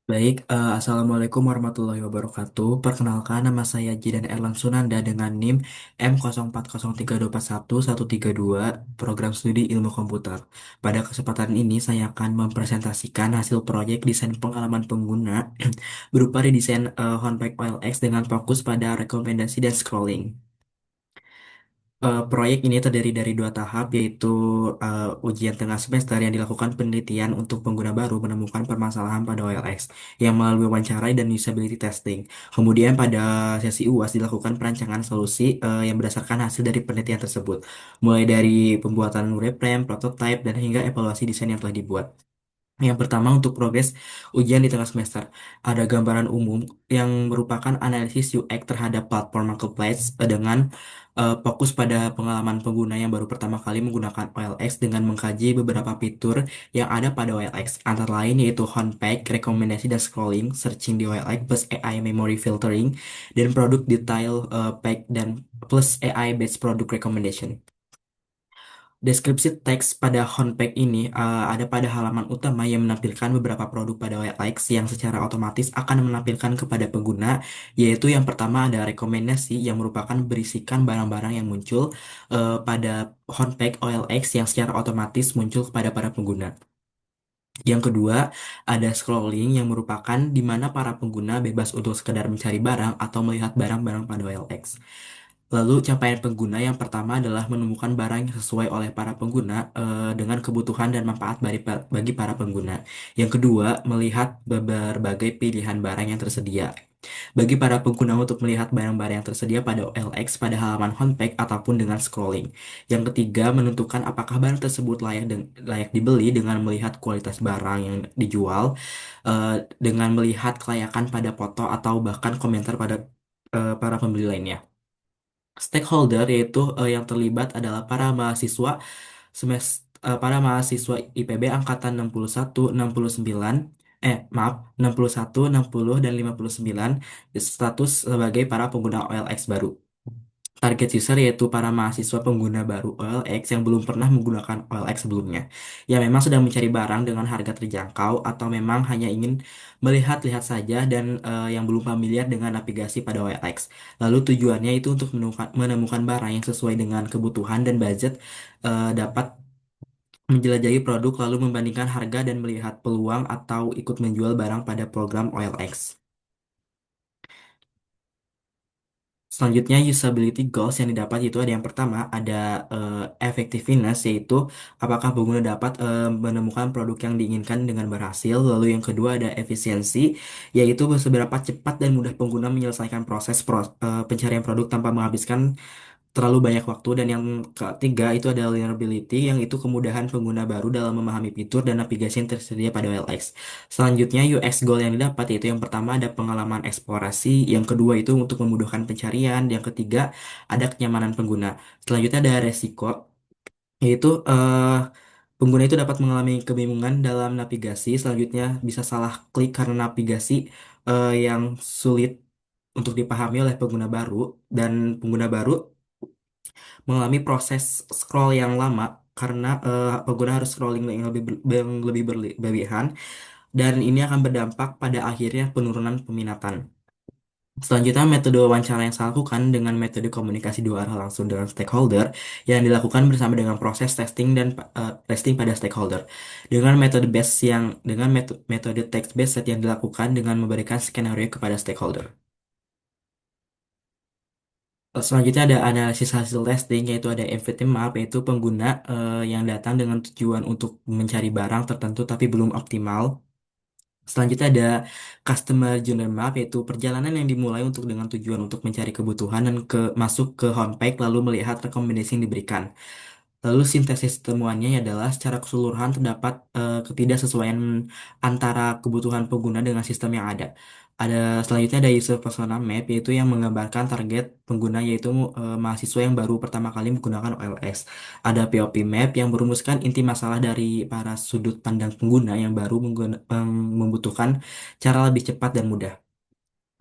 Baik, Assalamualaikum warahmatullahi wabarakatuh. Perkenalkan, nama saya Jidan Erlan Sunanda dengan NIM M0403211132, Program Studi Ilmu Komputer. Pada kesempatan ini, saya akan mempresentasikan hasil proyek desain pengalaman pengguna berupa redesain homepage OLX dengan fokus pada rekomendasi dan scrolling. Proyek ini terdiri dari dua tahap, yaitu ujian tengah semester yang dilakukan penelitian untuk pengguna baru menemukan permasalahan pada OLX yang melalui wawancara dan usability testing. Kemudian pada sesi UAS dilakukan perancangan solusi yang berdasarkan hasil dari penelitian tersebut, mulai dari pembuatan wireframe, prototype, dan hingga evaluasi desain yang telah dibuat. Yang pertama untuk progres ujian di tengah semester. Ada gambaran umum yang merupakan analisis UX terhadap platform marketplace dengan fokus pada pengalaman pengguna yang baru pertama kali menggunakan OLX dengan mengkaji beberapa fitur yang ada pada OLX. Antara lain yaitu homepage, rekomendasi dan scrolling, searching di OLX plus AI memory filtering, dan produk detail page dan plus AI based product recommendation. Deskripsi teks pada homepage ini ada pada halaman utama yang menampilkan beberapa produk pada OLX yang secara otomatis akan menampilkan kepada pengguna, yaitu yang pertama ada rekomendasi yang merupakan berisikan barang-barang yang muncul pada homepage OLX yang secara otomatis muncul kepada para pengguna. Yang kedua, ada scrolling yang merupakan di mana para pengguna bebas untuk sekedar mencari barang atau melihat barang-barang pada OLX. Lalu capaian pengguna yang pertama adalah menemukan barang yang sesuai oleh para pengguna dengan kebutuhan dan manfaat bagi para pengguna. Yang kedua, melihat berbagai pilihan barang yang tersedia. Bagi para pengguna untuk melihat barang-barang yang tersedia pada OLX pada halaman homepage ataupun dengan scrolling. Yang ketiga, menentukan apakah barang tersebut layak dibeli dengan melihat kualitas barang yang dijual, dengan melihat kelayakan pada foto atau bahkan komentar pada para pembeli lainnya. Stakeholder yaitu yang terlibat adalah para mahasiswa IPB angkatan 61, 69, maaf, 61, 60 dan 59 status sebagai para pengguna OLX baru. Target user yaitu para mahasiswa pengguna baru OLX yang belum pernah menggunakan OLX sebelumnya, yang memang sedang mencari barang dengan harga terjangkau atau memang hanya ingin melihat-lihat saja dan yang belum familiar dengan navigasi pada OLX. Lalu tujuannya itu untuk menemukan barang yang sesuai dengan kebutuhan dan budget, dapat menjelajahi produk lalu membandingkan harga dan melihat peluang atau ikut menjual barang pada program OLX. Selanjutnya, usability goals yang didapat itu ada yang pertama, ada effectiveness, yaitu apakah pengguna dapat menemukan produk yang diinginkan dengan berhasil. Lalu yang kedua ada efisiensi, yaitu seberapa cepat dan mudah pengguna menyelesaikan proses pencarian produk tanpa menghabiskan terlalu banyak waktu. Dan yang ketiga itu ada learnability, yang itu kemudahan pengguna baru dalam memahami fitur dan navigasi yang tersedia pada OLX. Selanjutnya UX goal yang didapat yaitu yang pertama ada pengalaman eksplorasi, yang kedua itu untuk memudahkan pencarian, yang ketiga ada kenyamanan pengguna. Selanjutnya ada resiko, yaitu pengguna itu dapat mengalami kebingungan dalam navigasi. Selanjutnya bisa salah klik karena navigasi yang sulit untuk dipahami oleh pengguna baru, dan pengguna baru mengalami proses scroll yang lama karena pengguna harus scrolling yang lebih berlebihan, dan ini akan berdampak pada akhirnya penurunan peminatan. Selanjutnya, metode wawancara yang saya lakukan dengan metode komunikasi dua arah langsung dengan stakeholder yang dilakukan bersama dengan proses testing pada stakeholder. Dengan metode text based yang dilakukan dengan memberikan skenario kepada stakeholder. Selanjutnya ada analisis hasil testing, yaitu ada MVT map, yaitu pengguna yang datang dengan tujuan untuk mencari barang tertentu tapi belum optimal. Selanjutnya ada customer journey map, yaitu perjalanan yang dimulai dengan tujuan untuk mencari kebutuhan dan masuk ke homepage lalu melihat rekomendasi yang diberikan. Lalu sintesis temuannya adalah secara keseluruhan terdapat ketidaksesuaian antara kebutuhan pengguna dengan sistem yang ada. Selanjutnya ada user persona map, yaitu yang menggambarkan target pengguna, yaitu mahasiswa yang baru pertama kali menggunakan OLX. Ada POP map yang merumuskan inti masalah dari para sudut pandang pengguna yang baru membutuhkan cara lebih cepat dan mudah.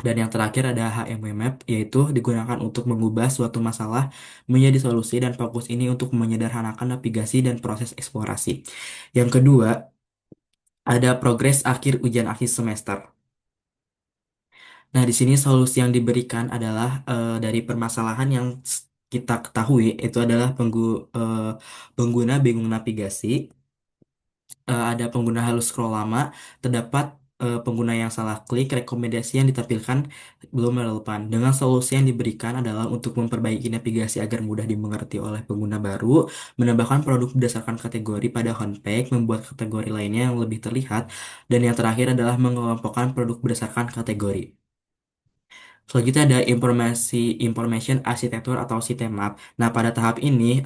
Dan yang terakhir ada HMW Map, yaitu digunakan untuk mengubah suatu masalah menjadi solusi, dan fokus ini untuk menyederhanakan navigasi dan proses eksplorasi. Yang kedua, ada progres akhir ujian akhir semester. Nah, di sini solusi yang diberikan adalah dari permasalahan yang kita ketahui itu adalah eh, pengguna bingung navigasi, ada pengguna halus scroll lama, terdapat pengguna yang salah klik, rekomendasi yang ditampilkan belum relevan. Dengan solusi yang diberikan adalah untuk memperbaiki navigasi agar mudah dimengerti oleh pengguna baru, menambahkan produk berdasarkan kategori pada homepage, membuat kategori lainnya yang lebih terlihat, dan yang terakhir adalah mengelompokkan produk berdasarkan kategori. Selanjutnya ada information architecture atau sitemap. Nah, pada tahap ini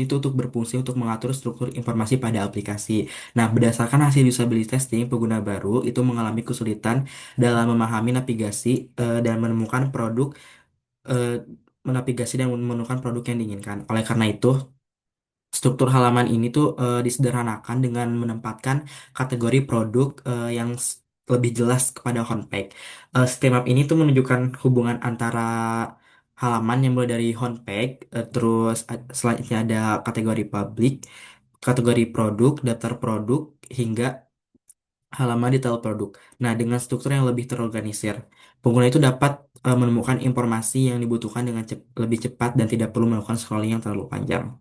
tuh untuk berfungsi untuk mengatur struktur informasi pada aplikasi. Nah, berdasarkan hasil usability testing, pengguna baru itu mengalami kesulitan dalam memahami navigasi dan menemukan eh, menavigasi dan menemukan produk yang diinginkan. Oleh karena itu, struktur halaman ini tuh disederhanakan dengan menempatkan kategori produk yang lebih jelas kepada homepage. Sistem map ini tuh menunjukkan hubungan antara halaman yang mulai dari homepage, terus selanjutnya ada kategori publik, kategori produk, daftar produk, hingga halaman detail produk. Nah, dengan struktur yang lebih terorganisir, pengguna itu dapat menemukan informasi yang dibutuhkan dengan lebih cepat dan tidak perlu melakukan scrolling yang terlalu panjang.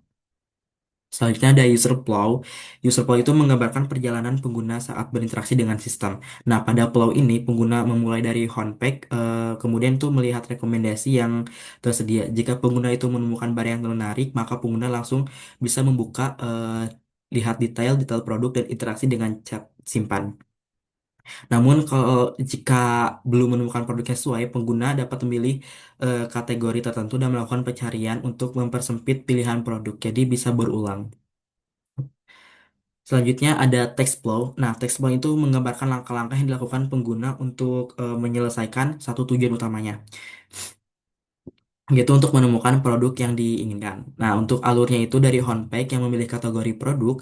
Selanjutnya ada user flow. User flow itu menggambarkan perjalanan pengguna saat berinteraksi dengan sistem. Nah, pada flow ini pengguna memulai dari homepage, kemudian tuh melihat rekomendasi yang tersedia. Jika pengguna itu menemukan barang yang menarik, maka pengguna langsung bisa membuka, lihat detail-detail produk dan interaksi dengan chat simpan. Namun kalau jika belum menemukan produk yang sesuai, pengguna dapat memilih kategori tertentu dan melakukan pencarian untuk mempersempit pilihan produk. Jadi bisa berulang. Selanjutnya ada text flow. Nah, text flow itu menggambarkan langkah-langkah yang dilakukan pengguna untuk menyelesaikan satu tujuan utamanya, yaitu untuk menemukan produk yang diinginkan. Nah, untuk alurnya itu dari homepage yang memilih kategori produk,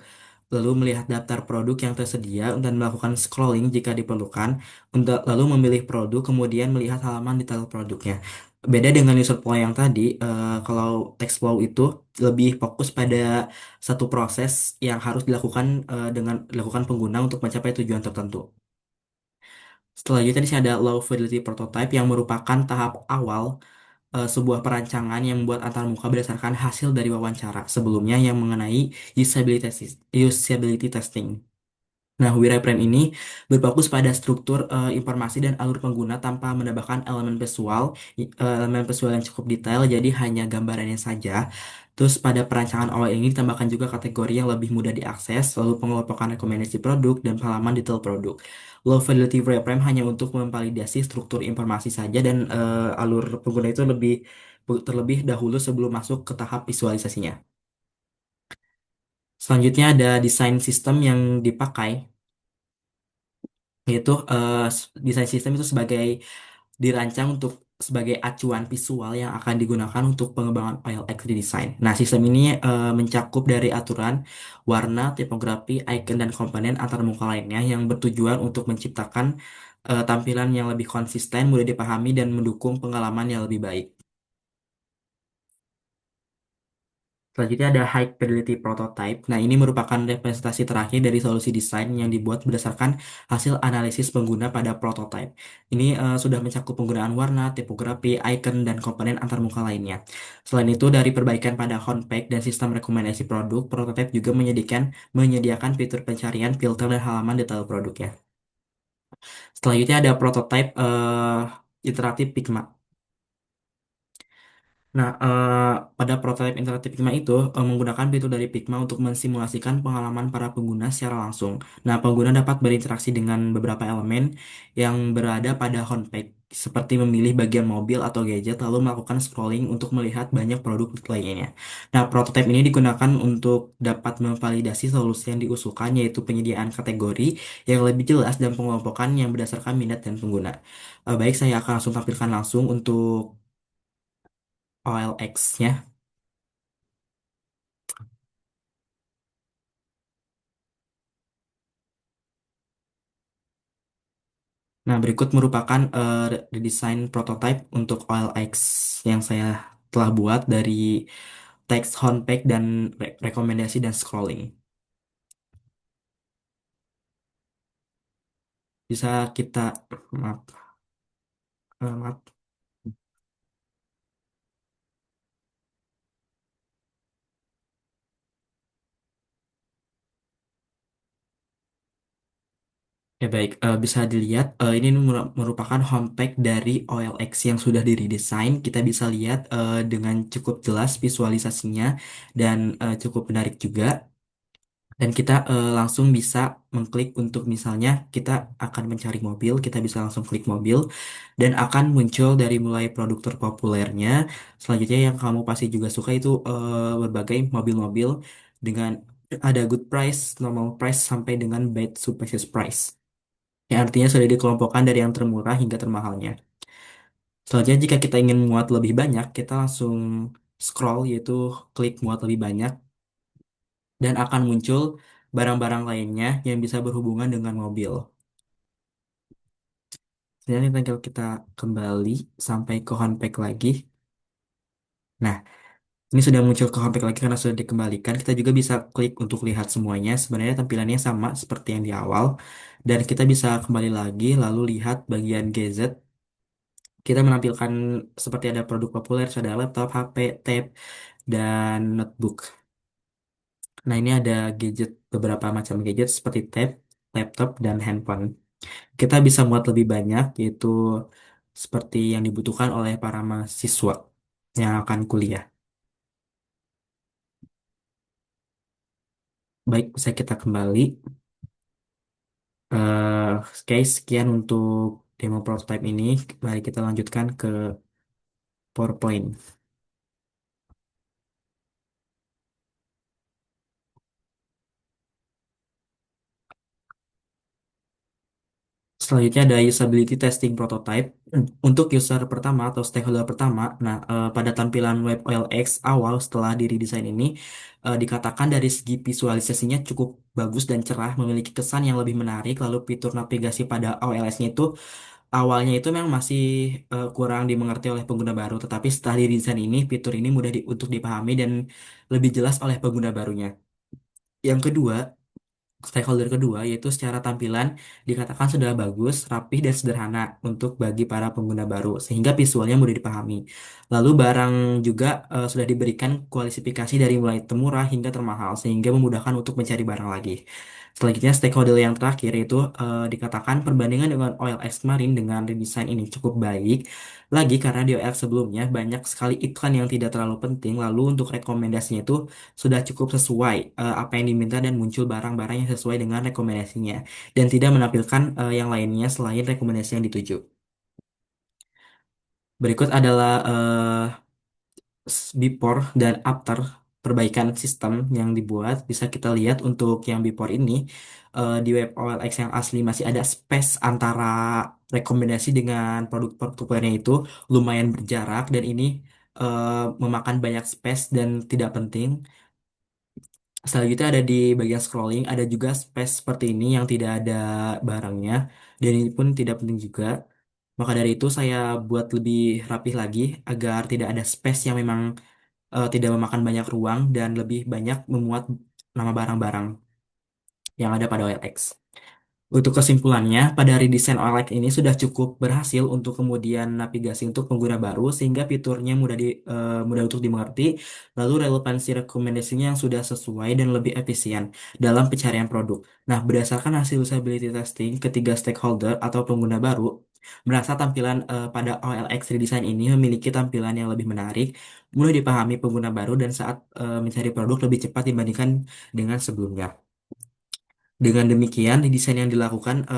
lalu melihat daftar produk yang tersedia dan melakukan scrolling jika diperlukan, untuk lalu memilih produk, kemudian melihat halaman detail produknya. Beda dengan user flow yang tadi, kalau text flow itu lebih fokus pada satu proses yang harus dilakukan dengan dilakukan pengguna untuk mencapai tujuan tertentu. Selanjutnya di sini ada low fidelity prototype yang merupakan tahap awal sebuah perancangan yang membuat antarmuka berdasarkan hasil dari wawancara sebelumnya yang mengenai usability testing. Nah, wireframe ini berfokus pada struktur informasi dan alur pengguna tanpa menambahkan elemen visual yang cukup detail, jadi hanya gambarannya saja. Terus pada perancangan awal ini ditambahkan juga kategori yang lebih mudah diakses, lalu pengelompokan rekomendasi produk dan halaman detail produk. Low fidelity wireframe hanya untuk memvalidasi struktur informasi saja dan alur pengguna itu terlebih dahulu sebelum masuk ke tahap visualisasinya. Selanjutnya ada desain sistem yang dipakai, yaitu desain sistem itu dirancang untuk sebagai acuan visual yang akan digunakan untuk pengembangan OLX di desain. Nah, sistem ini mencakup dari aturan, warna, tipografi, icon, dan komponen antarmuka lainnya yang bertujuan untuk menciptakan tampilan yang lebih konsisten, mudah dipahami, dan mendukung pengalaman yang lebih baik. Selanjutnya ada High Fidelity Prototype. Nah, ini merupakan representasi terakhir dari solusi desain yang dibuat berdasarkan hasil analisis pengguna pada prototype. Ini sudah mencakup penggunaan warna, tipografi, icon, dan komponen antarmuka lainnya. Selain itu, dari perbaikan pada homepage dan sistem rekomendasi produk, prototype juga menyediakan fitur pencarian, filter, dan halaman detail produknya. Selanjutnya ada prototype iteratif Figma. Nah, pada prototipe interaktif Figma itu menggunakan fitur dari Figma untuk mensimulasikan pengalaman para pengguna secara langsung. Nah, pengguna dapat berinteraksi dengan beberapa elemen yang berada pada homepage, seperti memilih bagian mobil atau gadget, lalu melakukan scrolling untuk melihat banyak produk lainnya. Nah, prototipe ini digunakan untuk dapat memvalidasi solusi yang diusulkan, yaitu penyediaan kategori yang lebih jelas dan pengelompokan yang berdasarkan minat dan pengguna. Baik, saya akan langsung tampilkan langsung untuk OLX-nya. Nah, berikut merupakan redesign prototype untuk OLX yang saya telah buat dari teks homepage dan rekomendasi dan scrolling. Bisa kita, maaf. Maaf. Ya baik, bisa dilihat ini merupakan homepage dari OLX yang sudah diredesign. Kita bisa lihat dengan cukup jelas visualisasinya dan cukup menarik juga. Dan kita langsung bisa mengklik untuk misalnya kita akan mencari mobil, kita bisa langsung klik mobil dan akan muncul dari mulai produk terpopulernya. Selanjutnya yang kamu pasti juga suka itu berbagai mobil-mobil dengan ada good price, normal price sampai dengan bad superstitious price. Yang artinya sudah dikelompokkan dari yang termurah hingga termahalnya. Selanjutnya jika kita ingin muat lebih banyak, kita langsung scroll yaitu klik muat lebih banyak dan akan muncul barang-barang lainnya yang bisa berhubungan dengan mobil. Jadi tinggal kita kembali sampai ke homepage lagi. Nah, ini sudah muncul ke homepage lagi karena sudah dikembalikan. Kita juga bisa klik untuk lihat semuanya. Sebenarnya tampilannya sama seperti yang di awal. Dan kita bisa kembali lagi lalu lihat bagian gadget. Kita menampilkan seperti ada produk populer, ada laptop, HP, tab, dan notebook. Nah, ini ada gadget, beberapa macam gadget seperti tab, laptop, dan handphone. Kita bisa muat lebih banyak, yaitu seperti yang dibutuhkan oleh para mahasiswa yang akan kuliah. Baik, bisa kita kembali. Oke, sekian untuk demo prototype ini. Mari kita lanjutkan ke PowerPoint. Selanjutnya ada usability testing prototype. Untuk user pertama atau stakeholder pertama, nah pada tampilan web OLX awal setelah diredesign ini dikatakan dari segi visualisasinya cukup bagus dan cerah, memiliki kesan yang lebih menarik. Lalu fitur navigasi pada OLX-nya itu awalnya itu memang masih kurang dimengerti oleh pengguna baru, tetapi setelah diredesign ini fitur ini mudah untuk dipahami dan lebih jelas oleh pengguna barunya. Yang kedua, stakeholder kedua, yaitu secara tampilan dikatakan sudah bagus, rapih, dan sederhana untuk bagi para pengguna baru, sehingga visualnya mudah dipahami. Lalu barang juga sudah diberikan kualifikasi dari mulai termurah hingga termahal, sehingga memudahkan untuk mencari barang lagi. Selanjutnya, stakeholder yang terakhir itu dikatakan perbandingan dengan OLX kemarin dengan redesign ini cukup baik lagi karena di OLX sebelumnya banyak sekali iklan yang tidak terlalu penting, lalu untuk rekomendasinya itu sudah cukup sesuai apa yang diminta dan muncul barang-barang yang sesuai dengan rekomendasinya dan tidak menampilkan yang lainnya selain rekomendasi yang dituju. Berikut adalah before dan after perbaikan sistem yang dibuat. Bisa kita lihat untuk yang before ini di web OLX yang asli masih ada space antara rekomendasi dengan produk-produk populernya itu lumayan berjarak dan ini memakan banyak space dan tidak penting. Selanjutnya ada di bagian scrolling, ada juga space seperti ini yang tidak ada barangnya, dan ini pun tidak penting juga. Maka dari itu saya buat lebih rapih lagi agar tidak ada space yang memang tidak memakan banyak ruang dan lebih banyak memuat nama barang-barang yang ada pada OLX. Untuk kesimpulannya, pada redesign OLX ini sudah cukup berhasil untuk kemudian navigasi untuk pengguna baru sehingga fiturnya mudah untuk dimengerti, lalu relevansi rekomendasinya yang sudah sesuai dan lebih efisien dalam pencarian produk. Nah, berdasarkan hasil usability testing, ketiga stakeholder atau pengguna baru merasa tampilan pada OLX redesign ini memiliki tampilan yang lebih menarik, mudah dipahami pengguna baru dan saat mencari produk lebih cepat dibandingkan dengan sebelumnya. Dengan demikian, desain yang dilakukan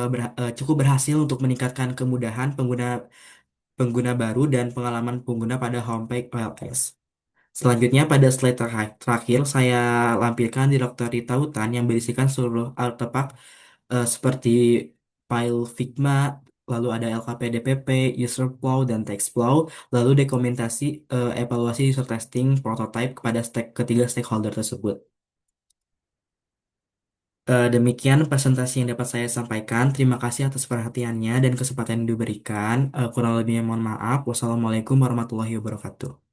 cukup berhasil untuk meningkatkan kemudahan pengguna pengguna baru dan pengalaman pengguna pada homepage OLX. Selanjutnya, pada slide terakhir, saya lampirkan direktori tautan yang berisikan seluruh artefak seperti file Figma, lalu ada LKP-DPP, user flow, dan text flow, lalu dokumentasi evaluasi user testing prototype kepada ketiga stakeholder tersebut. Demikian presentasi yang dapat saya sampaikan. Terima kasih atas perhatiannya dan kesempatan yang diberikan. Kurang lebihnya mohon maaf. Wassalamualaikum warahmatullahi wabarakatuh.